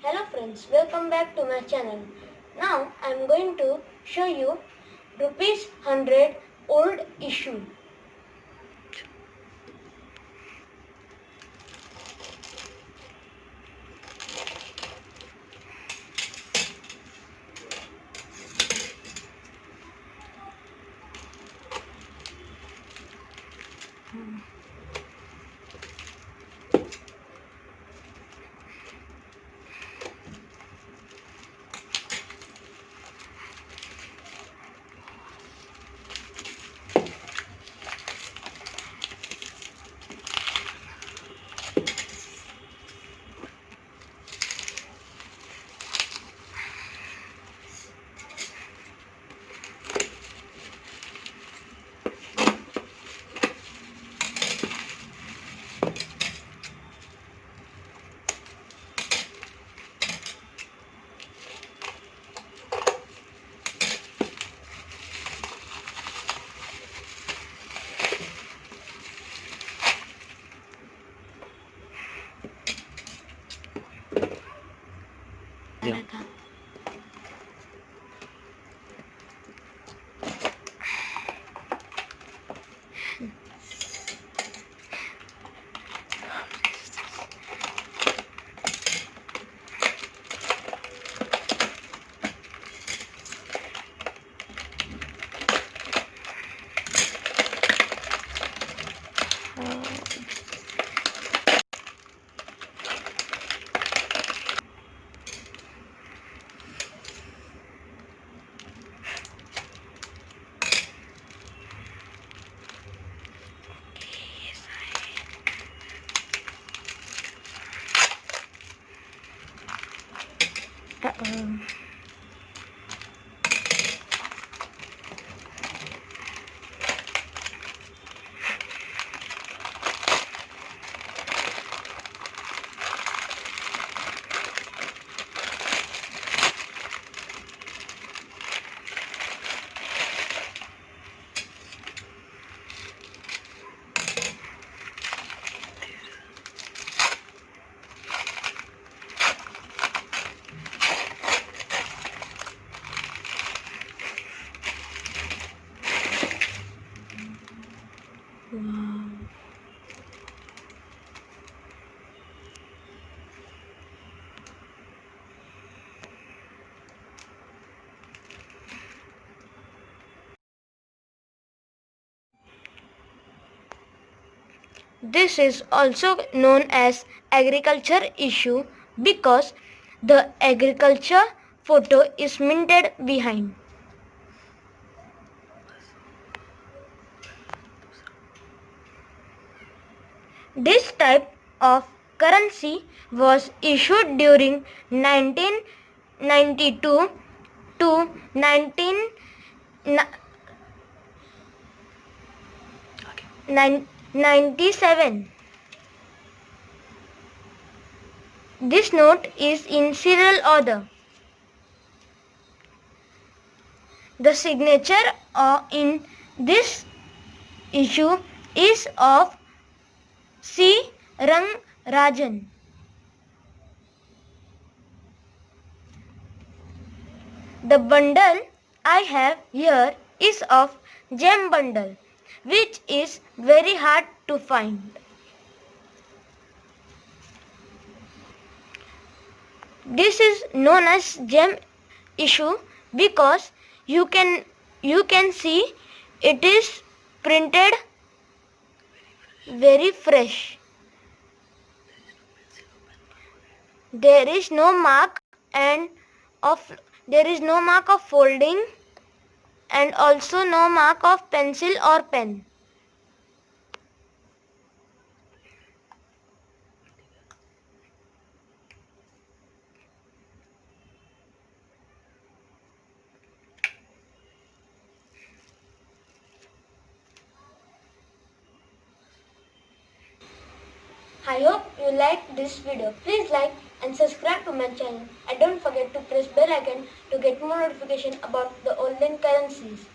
Hello friends, welcome back to my channel. Now I am going to show you rupees 100 old issue. This is also known as agriculture issue because the agriculture photo is minted behind. This type of currency was issued during 1992 to 1997. This note is in serial order. The signature in this issue is of C. Rangarajan. The bundle I have here is of gem bundle, which is very hard to find. This is known as gem issue because you can see it is printed very fresh. There is no mark of folding and also no mark of pencil or pen. I hope you liked this video. Please like and subscribe to my channel and don't forget to press bell icon to get more notification about the olden currencies.